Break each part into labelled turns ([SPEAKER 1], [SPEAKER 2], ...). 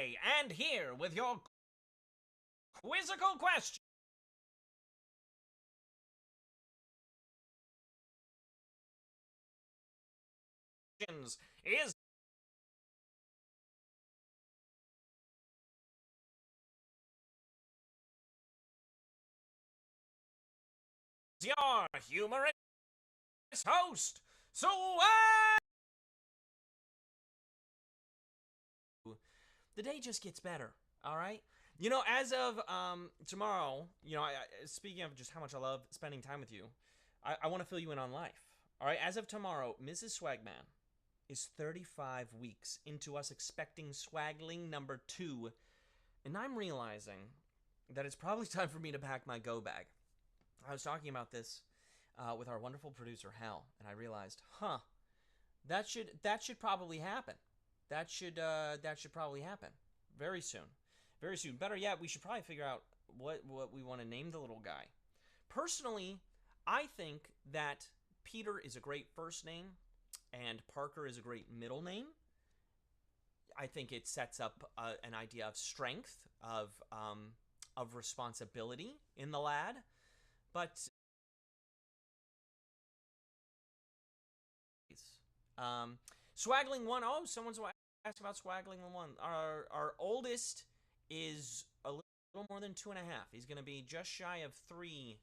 [SPEAKER 1] Wednesday, and here with your quizzical question is your humorous host, the day just gets better, all right? As of tomorrow, speaking of just how much I love spending time with you, I want to fill you in on life. All right, as of tomorrow, Mrs. Swagman is 35 weeks into us expecting Swagling number 2, and I'm realizing that it's probably time for me to pack my go bag. I was talking about this with our wonderful producer Hal, and I realized, that should probably happen. That should probably happen very soon. Very soon. Better yet, we should probably figure out what we want to name the little guy. Personally, I think that Peter is a great first name and Parker is a great middle name. I think it sets up an idea of strength, of responsibility in the lad. But Swagling 1, oh, someone's asked about Swagling 1. Our oldest is a little more than 2.5. He's going to be just shy of 3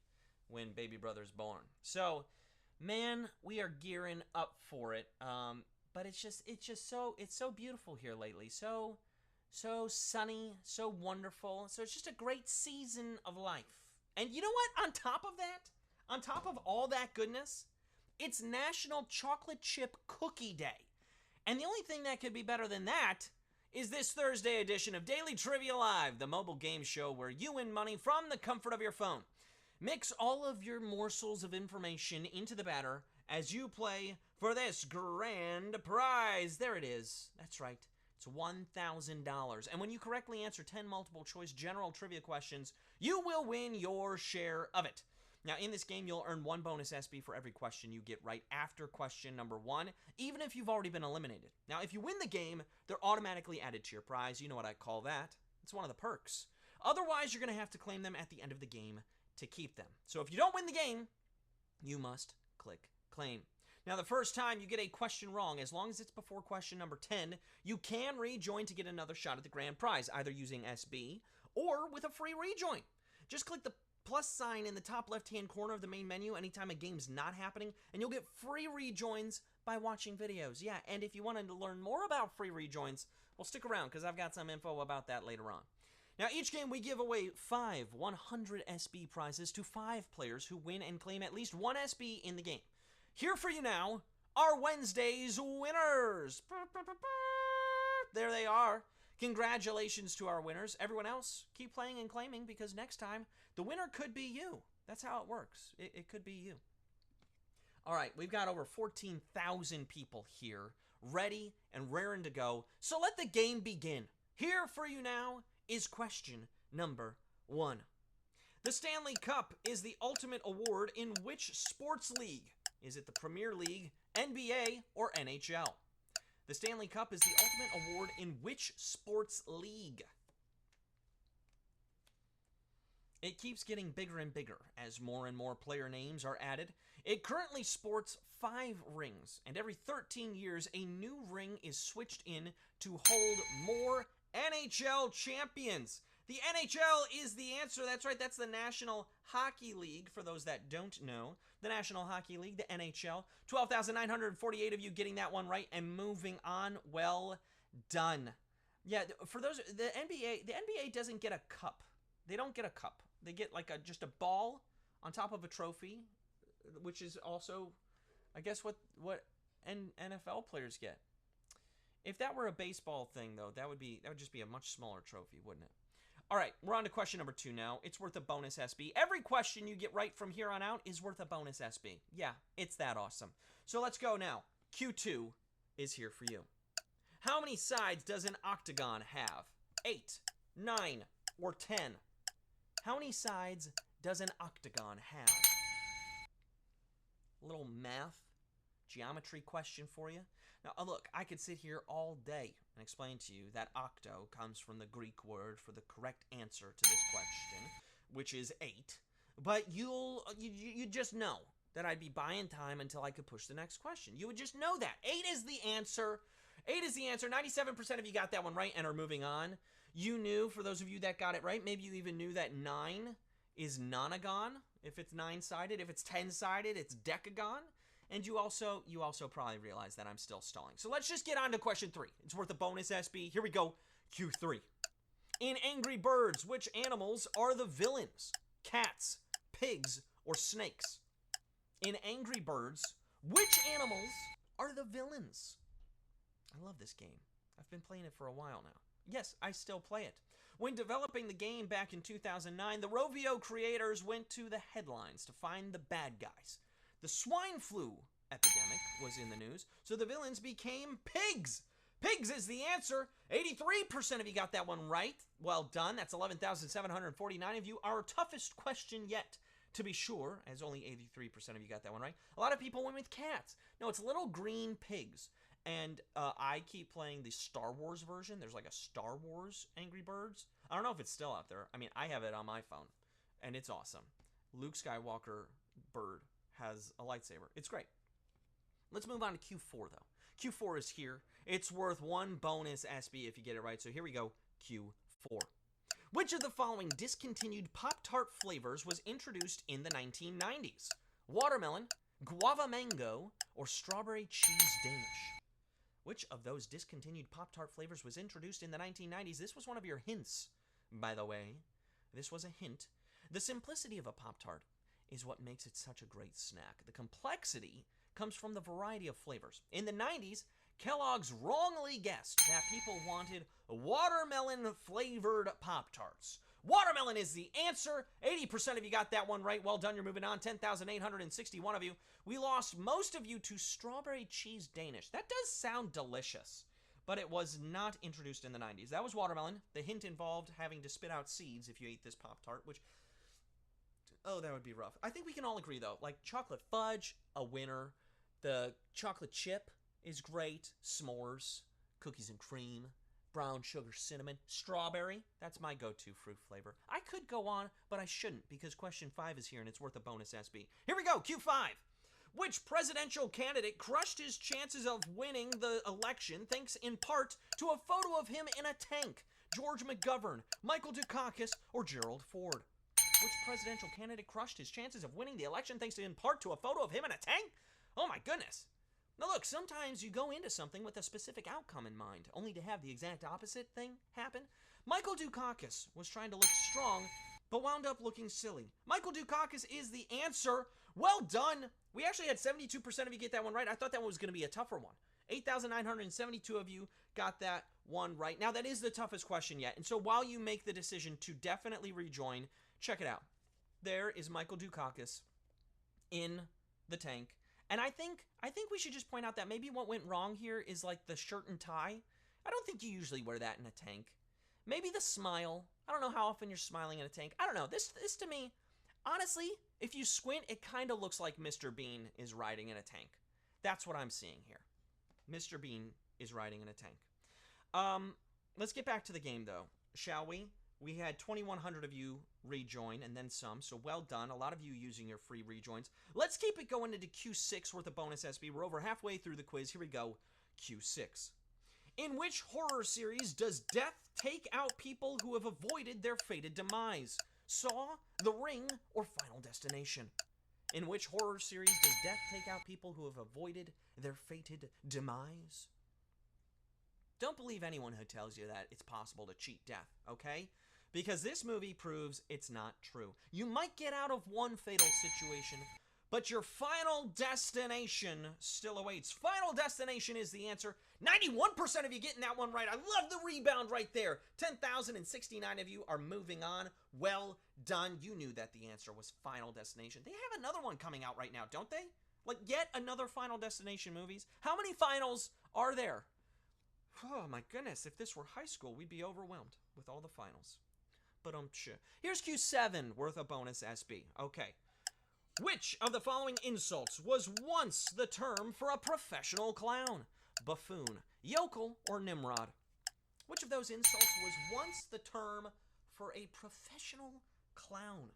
[SPEAKER 1] when baby brother's born. So, man, we are gearing up for it. But it's so beautiful here lately. So sunny, so wonderful. So it's just a great season of life. And you know what? On top of that, on top of all that goodness, it's National Chocolate Chip Cookie Day. And the only thing that could be better than that is this Thursday edition of Daily Trivia Live, the mobile game show where you win money from the comfort of your phone. Mix all of your morsels of information into the batter as you play for this grand prize. There it is. That's right. It's $1,000. And when you correctly answer 10 multiple choice general trivia questions, you will win your share of it. Now, in this game, you'll earn 1 bonus SB for every question you get right after question number 1, even if you've already been eliminated. Now, if you win the game, they're automatically added to your prize. You know what I call that. It's one of the perks. Otherwise, you're going to have to claim them at the end of the game to keep them. So if you don't win the game, you must click claim. Now, the first time you get a question wrong, as long as it's before question number 10, you can rejoin to get another shot at the grand prize, either using SB or with a free rejoin. Just click the plus sign in the top left-hand corner of the main menu anytime a game's not happening, and you'll get free rejoins by watching videos. Yeah, and if you want to learn more about free rejoins, well, stick around, because I've got some info about that later on. Now, each game we give away 5 100 SB prizes to 5 players who win and claim at least 1 SB in the game. Here for you now are Wednesday's winners. There they are. Congratulations to our winners. Everyone else, keep playing and claiming, because next time, the winner could be you. That's how it works. It could be you. All right, we've got over 14,000 people here, ready and raring to go. So let the game begin. Here for you now is question number 1. The Stanley Cup is the ultimate award in which sports league? Is it the Premier League, NBA, or NHL? The Stanley Cup is the ultimate award in which sports league? It keeps getting bigger and bigger as more and more player names are added. It currently sports 5 rings, and every 13 years a new ring is switched in to hold more NHL champions. The NHL is the answer. That's right. That's the National Hockey League, for those that don't know. The National Hockey League, the NHL. 12,948 of you getting that one right and moving on. Well done. Yeah, for those, the NBA doesn't get a cup. They don't get a cup. They get like just a ball on top of a trophy, which is also, I guess, what NFL players get. If that were a baseball thing, though, that would just be a much smaller trophy, wouldn't it? All right, we're on to question number 2 now. It's worth a bonus SB. Every question you get right from here on out is worth a bonus SB. Yeah, it's that awesome. So let's go now. Q2 is here for you. How many sides does an octagon have? 8, 9, or 10? How many sides does an octagon have? A little math, geometry question for you. Now, look, I could sit here all day and explain to you that octo comes from the Greek word for the correct answer to this question, which is 8. But you just know that I'd be buying time until I could push the next question. You would just know that. 8 is the answer. 8 is the answer. 97% of you got that one right and are moving on. You knew, for those of you that got it right, maybe you even knew that 9 is nonagon. If it's 9-sided, if it's 10-sided, it's decagon. And you also probably realize that I'm still stalling. So let's just get on to question 3. It's worth a bonus SB. Here we go. Q3. In Angry Birds, which animals are the villains? Cats, pigs, or snakes? In Angry Birds, which animals are the villains? I love this game. I've been playing it for a while now. Yes, I still play it. When developing the game back in 2009, the Rovio creators went to the headlines to find the bad guys. The swine flu epidemic was in the news, so the villains became pigs. Pigs is the answer. 83% of you got that one right. Well done. That's 11,749 of you. Our toughest question yet, to be sure, as only 83% of you got that one right. A lot of people went with cats. No, it's little green pigs. And I keep playing the Star Wars version. There's like a Star Wars Angry Birds. I don't know if it's still out there. I mean, I have it on my phone, and it's awesome. Luke Skywalker bird has a lightsaber. It's great. Let's move on to Q4, though. Q4 is here. It's worth 1 bonus SB if you get it right. So here we go, Q4. Which of the following discontinued Pop-Tart flavors was introduced in the 1990s? Watermelon, guava mango, or strawberry cheese Danish? Which of those discontinued Pop-Tart flavors was introduced in the 1990s? This was one of your hints, by the way. This was a hint. The simplicity of a Pop-Tart is what makes it such a great snack. The complexity comes from the variety of flavors. In the 90s, Kellogg's wrongly guessed that people wanted watermelon-flavored Pop-Tarts. Watermelon is the answer. 80% of you got that one right. Well done. You're moving on. 10,861 of you. We lost most of you to strawberry cheese Danish. That does sound delicious, but it was not introduced in the 90s. That was watermelon. The hint involved having to spit out seeds if you ate this Pop-Tart, which, oh, that would be rough. I think we can all agree, though. Like chocolate fudge, a winner. The chocolate chip is great. S'mores, cookies and cream, brown sugar cinnamon, strawberry. That's my go-to fruit flavor. I could go on, but I shouldn't because question 5 is here and it's worth a bonus SB. Here we go, Q5. Which presidential candidate crushed his chances of winning the election thanks in part to a photo of him in a tank? George McGovern, Michael Dukakis, or Gerald Ford? Which presidential candidate crushed his chances of winning the election thanks in part to a photo of him in a tank? Oh my goodness. Now look, sometimes you go into something with a specific outcome in mind, only to have the exact opposite thing happen. Michael Dukakis was trying to look strong, but wound up looking silly. Michael Dukakis is the answer. Well done. We actually had 72% of you get that one right. I thought that one was going to be a tougher one. 8,972 of you got that one right. Now, that is the toughest question yet. And so while you make the decision to definitely rejoin, check it out. There is Michael Dukakis in the tank. And I think we should just point out that maybe what went wrong here is like the shirt and tie. I don't think you usually wear that in a tank. Maybe the smile. I don't know how often you're smiling in a tank. I don't know. This to me, honestly, if you squint, it kind of looks like Mr. Bean is riding in a tank. That's what I'm seeing here. Mr. Bean is riding in a tank. Let's get back to the game, though, shall we? We had 2,100 of you rejoin and then some, so well done. A lot of you using your free rejoins. Let's keep it going into Q6 worth of bonus SB. We're over halfway through the quiz. Here we go, Q6. In which horror series does death take out people who have avoided their fated demise? Saw, The Ring, or Final Destination? In which horror series does death take out people who have avoided their fated demise? Don't believe anyone who tells you that it's possible to cheat death, okay? Because this movie proves it's not true. You might get out of one fatal situation, but your final destination still awaits. Final Destination is the answer. 91% of you getting that one right. I love the rebound right there. 10,069 of you are moving on. Well done. You knew that the answer was Final Destination. They have another one coming out right now, don't they? Like yet another Final Destination movies. How many finals are there? Oh my goodness, if this were high school, we'd be overwhelmed with all the finals. But here's Q7 worth a bonus SB. Okay. Which of the following insults was once the term for a professional clown? Buffoon, yokel, or Nimrod? Which of those insults was once the term for a professional clown?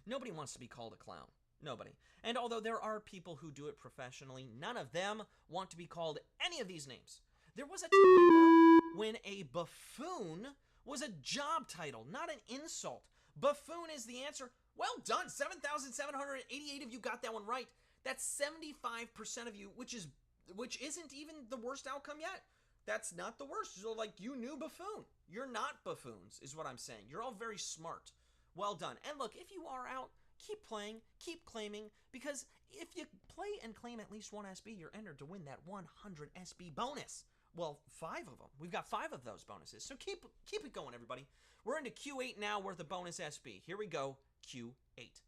[SPEAKER 1] Nobody wants to be called a clown. Nobody. And although there are people who do it professionally, none of them want to be called any of these names. There was a time, though, when a buffoon was a job title, not an insult. Buffoon is the answer. Well done. 7,788 of you got that one right. That's 75% of you, which isn't even the worst outcome yet. That's not the worst. So, like, you knew buffoon. You're not buffoons, is what I'm saying. You're all very smart. Well done. And look, if you are out, keep playing, keep claiming, because if you play and claim at least one SB, you're entered to win that 100 SB bonus. Well, 5 of them. We've got 5 of those bonuses. So keep it going, everybody. We're into Q8 now worth of bonus SB. Here we go, Q8.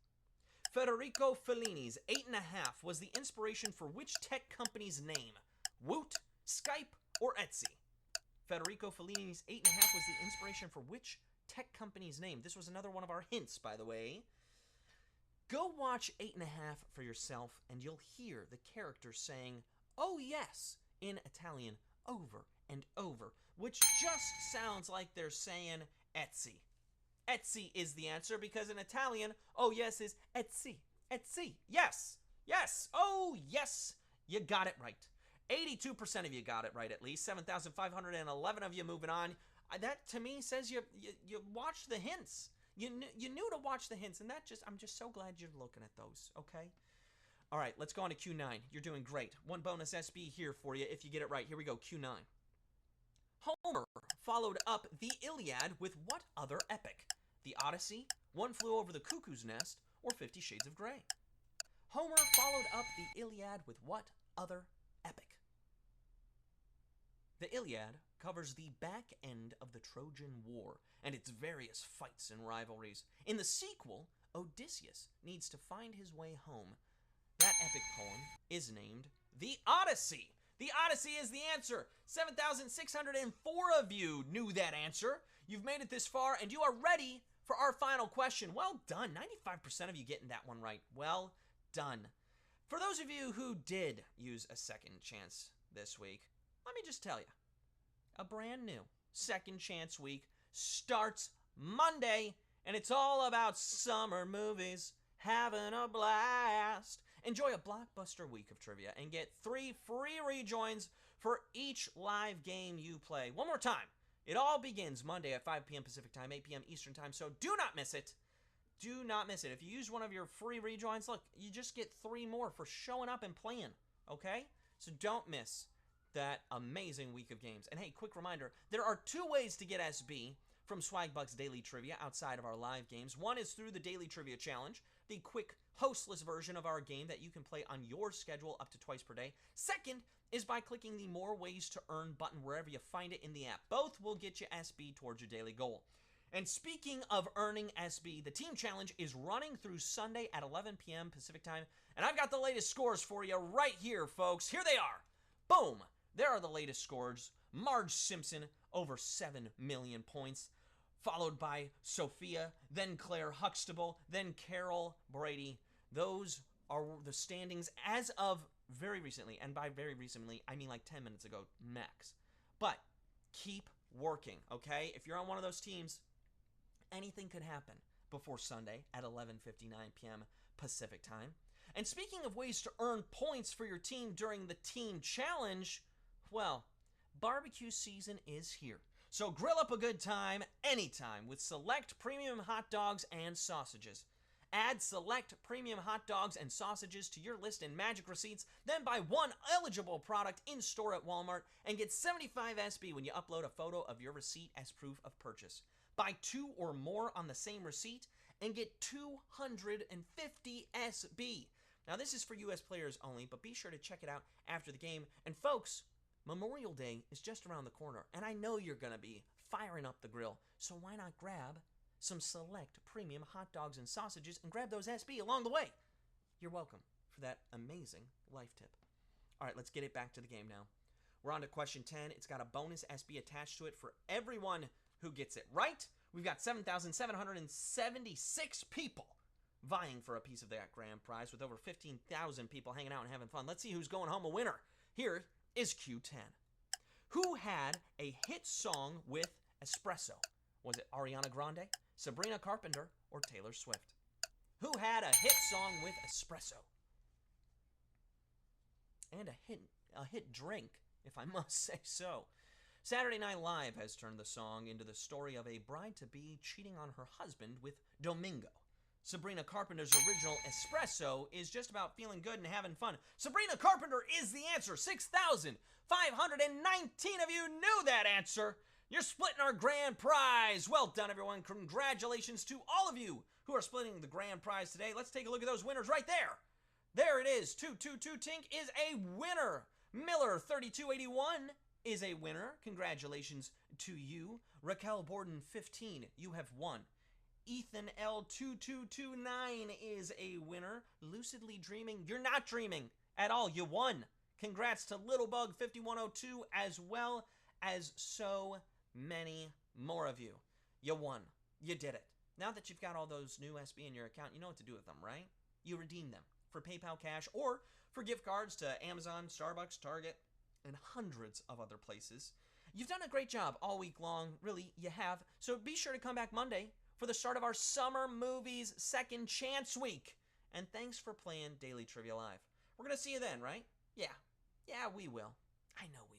[SPEAKER 1] Federico Fellini's 8.5 was the inspiration for which tech company's name? Woot, Skype, or Etsy? Federico Fellini's 8.5 was the inspiration for which tech company's name? This was another one of our hints, by the way. Go watch 8.5 for yourself, and you'll hear the character saying, "Oh yes," in Italian over and over, which just sounds like they're saying Etsy. Etsy is the answer, because in Italian, oh yes is Etsy. Etsy. Yes. Yes. Oh yes. You got it right. 82% of you got it right, at least. 7,511 of you moving on. That to me says you watched the hints. You knew to watch the hints, and I'm just so glad you're looking at those, okay? All right, let's go on to Q9. You're doing great. One bonus SB here for you if you get it right. Here we go, Q9. Homer followed up the Iliad with what other epic? The Odyssey, One Flew Over the Cuckoo's Nest, or 50 Shades of Grey? Homer followed up the Iliad with what other epic? The Iliad covers the back end of the Trojan War and its various fights and rivalries. In the sequel, Odysseus needs to find his way home. That epic poem is named The Odyssey. The Odyssey is the answer. 7,604 of you knew that answer. You've made it this far, and you are ready for our final question. Well done. 95% of you getting that one right. Well done. For those of you who did use a second chance this week, let me just tell you, a brand new second chance week starts Monday, and it's all about summer movies, having a blast. Enjoy a blockbuster week of trivia and get 3 free rejoins for each live game you play. One more time. It all begins Monday at 5 p.m. Pacific Time, 8 p.m. Eastern Time, so do not miss it. Do not miss it. If you use one of your free rejoins, look, you just get 3 more for showing up and playing, okay? So don't miss that amazing week of games. And hey, quick reminder, there are 2 ways to get SB from Swagbucks Daily Trivia outside of our live games. One is through the Daily Trivia Challenge, the quick hostless version of our game that you can play on your schedule up to twice per day. Second is by clicking the More Ways to Earn button wherever you find it in the app. Both will get you SB towards your daily goal. And speaking of earning SB, the team challenge is running through Sunday at 11 p.m. Pacific Time, and I've got the latest scores for you right here, folks. Here they are. Boom. There are the latest scores. Marge Simpson, over 7 million points, followed by Sophia, then Claire Huxtable, then Carol Brady. Those are the standings as of very recently, and by very recently, I mean like 10 minutes ago, max. But keep working, okay? If you're on one of those teams, anything could happen before Sunday at 11:59 p.m. Pacific Time. And speaking of ways to earn points for your team during the team challenge, well, barbecue season is here. So grill up a good time anytime with select premium hot dogs and sausages. Add select premium hot dogs and sausages to your list in Magic Receipts, then buy 1 eligible product in store at Walmart and get 75 SB when you upload a photo of your receipt as proof of purchase. Buy 2 or more on the same receipt and get 250 SB. Now this is for US players only, but be sure to check it out after the game. And folks, Memorial Day is just around the corner, and I know you're going to be firing up the grill, so why not grab some select premium hot dogs and sausages and grab those SB along the way? You're welcome for that amazing life tip. All right, let's get it back to the game now. We're on to question 10. It's got a bonus SB attached to it for everyone who gets it right. We've got 7,776 people vying for a piece of that grand prize, with over 15,000 people hanging out and having fun. Let's see who's going home a winner. Here is Q10. Who had a hit song with espresso? Was it Ariana Grande, Sabrina Carpenter, or Taylor Swift? Who had a hit song with espresso? And a hit drink, if I must say so. Saturday Night Live has turned the song into the story of a bride-to-be cheating on her husband with Domingo. Sabrina Carpenter's original Espresso is just about feeling good and having fun. Sabrina Carpenter is the answer. 6,519 of you knew that answer. You're splitting our grand prize. Well done, everyone. Congratulations to all of you who are splitting the grand prize today. Let's take a look at those winners right there. There it is. 222 Tink is a winner. Miller 3281 is a winner. Congratulations to you. Raquel Borden 15, you have won. Ethan L2229 is a winner. Lucidly Dreaming, you're not dreaming at all. You won. Congrats to Littlebug 5102 as well as so many more of you. You won. You did it. Now that you've got all those new SB in your account, you know what to do with them, right? You redeem them for PayPal cash or for gift cards to Amazon, Starbucks, Target, and hundreds of other places. You've done a great job all week long. Really, you have. So be sure to come back Monday for the start of our Summer Movies Second Chance Week. And thanks for playing Daily Trivia Live. We're going to see you then, right? Yeah, we will. I know we will.